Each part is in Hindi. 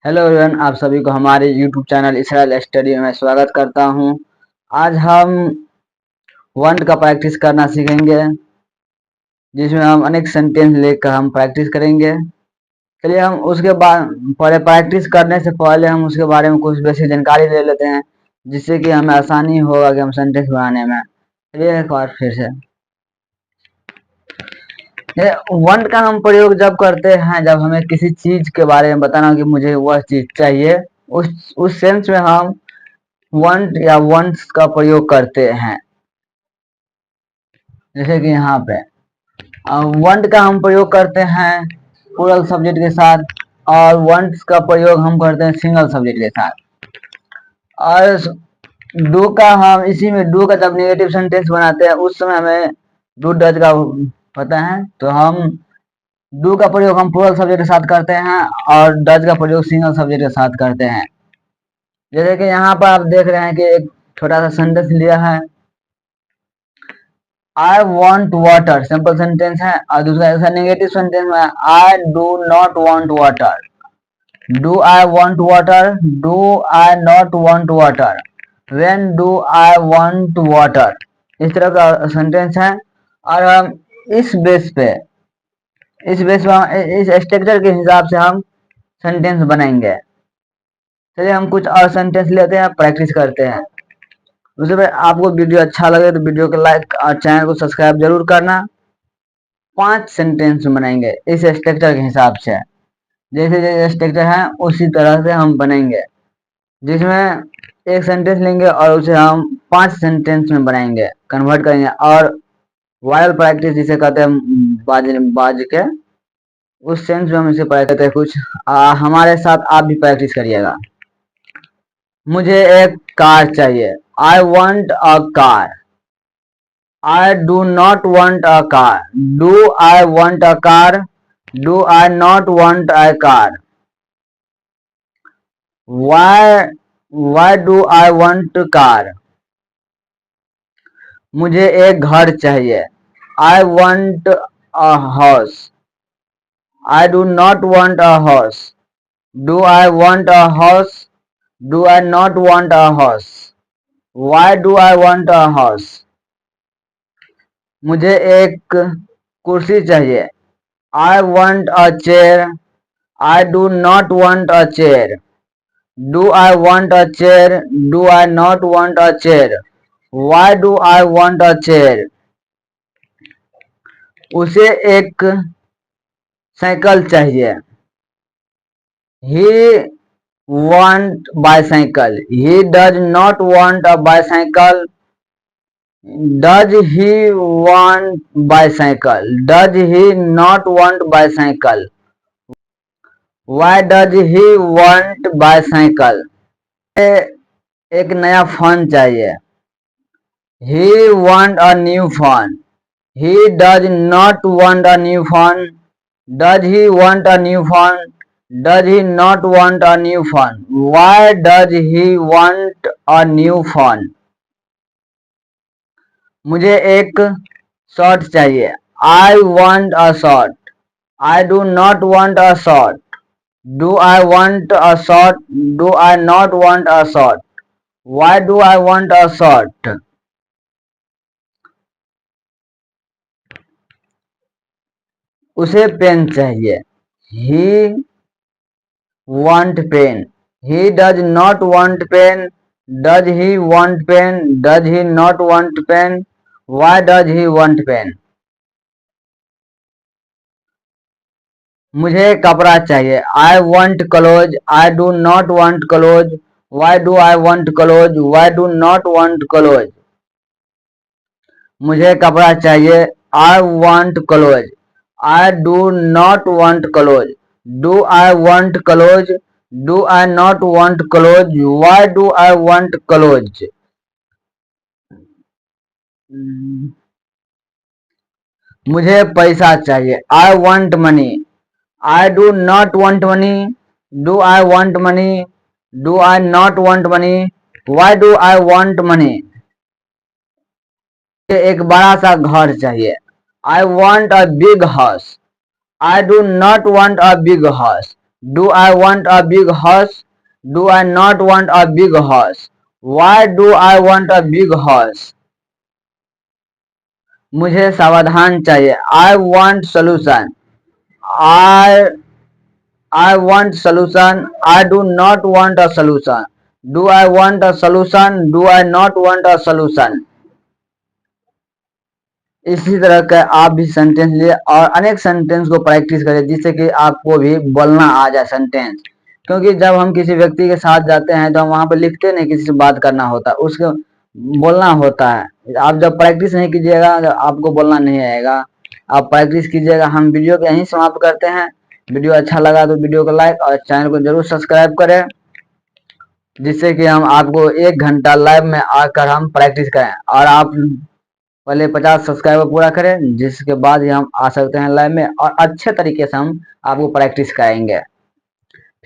हेलो एवरीवन, आप सभी को हमारे यूट्यूब चैनल इसराइल स्टडी में स्वागत करता हूं। आज हम वर्ड का प्रैक्टिस करना सीखेंगे, जिसमें हम अनेक सेंटेंस लेकर हम प्रैक्टिस करेंगे। चलिए हम उसके बाद पहले प्रैक्टिस करने से पहले हम उसके बारे में कुछ बेसिक जानकारी ले लेते हैं, जिससे कि हमें आसानी होगा कि हम सेंटेंस बनाने में। चलिए एक बार फिर से वर्ड का हम प्रयोग जब करते हैं जब हमें किसी चीज के बारे में बताना कि मुझे वह चीज चाहिए, उस सेंस में हम want या wants का प्रयोग करते हैं। जैसे कि यहाँ पे want का हम प्रयोग करते हैं प्लूरल सब्जेक्ट के साथ, और wants का प्रयोग हम करते हैं सिंगल सब्जेक्ट के साथ। और डू का हम इसी में डू का जब नेगेटिव सेंटेंस बनाते हैं उस समय हमें डू डज का पता है, तो हम डू का प्रयोग हम प्लूरल सब्जेक्ट के साथ करते हैं और डज का प्रयोग सिंगल सब्जेक्ट के साथ करते हैं। जैसे कि यहाँ पर आप देख रहे हैं कि एक छोटा सा सेंटेंस लिया है, I want water, simple sentence है। और दूसरा ऐसा नेगेटिव सेंटेंस है, I do not want water. Do I want water, do I not want water, when do I want water, इस तरह का सेंटेंस है। और हम इस बेस पे इस स्ट्रक्चर के हिसाब से हम सेंटेंस बनाएंगे। चलिए हम कुछ और सेंटेंस लेते हैं, प्रैक्टिस करते हैं। उससे पहले आपको वीडियो अच्छा लगे तो वीडियो को लाइक और चैनल को सब्सक्राइब जरूर करना। 5 सेंटेंस बनाएंगे इस स्ट्रक्चर के हिसाब से, जैसे जैसे स्ट्रक्चर है उसी तरह से हम बनेंगे, जिसमें एक सेंटेंस लेंगे और उसे हम 5 सेंटेंस में बनाएंगे, कन्वर्ट करेंगे। और वायरल प्रैक्टिस जिसे कहते हैं बाज के, उस सेंस में हम इसे प्रैक्टिस करते हैं। कुछ हमारे साथ आप भी प्रैक्टिस करिएगा। मुझे एक कार चाहिए, I want a car. I do not want a car. Do I want a car? Do I not want a car? Why do I want a car? मुझे एक घर चाहिए, I want a house. I do not want a house. Do I want a house? Do I not want a house? Why do I want a house? मुझे एक कुर्सी चाहिए, I want a chair. I do not want a chair. Do I want a chair? Do I not want a chair? Why do I want a chair? उसे एक साइकिल चाहिए, He want bicycle. He does not want a bicycle. Does he want bicycle? Does he not want bicycle? Why does he want bicycle? एक नया फोन चाहिए, He want a new phone. He does not want a new phone. Does he want a new phone? Does he not want a new phone? Why does he want a new phone? मुझे एक शॉर्ट चाहिए, I want a short. I do not want a short. Do I want a short? Do I not want a short? Why do I want a short? उसे पेन चाहिए, He want pen. He does not want pen. Does he want pen? Does he not want pen? Why does he want pen? मुझे कपड़ा चाहिए, I want clothes. I do not want clothes. Why do I want clothes? Why do not want clothes? मुझे कपड़ा चाहिए, I want clothes. I do not want clothes. Do I want clothes? Do I not want clothes? Why do I want clothes? मुझे पैसा चाहिए, I want money. I do not want money. Do I want money? Do I not want money? Why do I want money? मुझे एक बड़ा सा घर चाहिए, I want a big house. I do not want a big house. Do I want a big house, do I not want a big house, why do I want a big house, मुझे समाधान चाहिए, I want solution, I I want solution. I do not want a solution. Do I want a solution? Do I not want a solution? इसी तरह का आप भी सेंटेंस लिए और अनेक सेंटेंस को प्रैक्टिस करें जिससे कि आपको भी बोलना आ जाए सेंटेंस। क्योंकि जब हम किसी व्यक्ति के साथ जाते हैं तो हम वहां पर लिखते नहीं, किसी से बात करना होता है, उसको बोलना होता है। आप जब प्रैक्टिस नहीं कीजिएगा आपको बोलना नहीं आएगा। आप प्रैक्टिस कीजिएगा। हम वीडियो को यहीं समाप्त करते हैं। वीडियो अच्छा लगा तो वीडियो को लाइक और चैनल को जरूर सब्सक्राइब करें, जिससे कि हम आपको 1 घंटा लाइव में आकर हम प्रैक्टिस करें। और आप पहले 50 सब्सक्राइबर पूरा करें, जिसके बाद ही हम आ सकते हैं लाइव में और अच्छे तरीके से हम आपको प्रैक्टिस कराएंगे।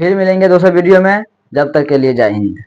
फिर मिलेंगे दोस्तों वीडियो में, जब तक के लिए जय हिंद।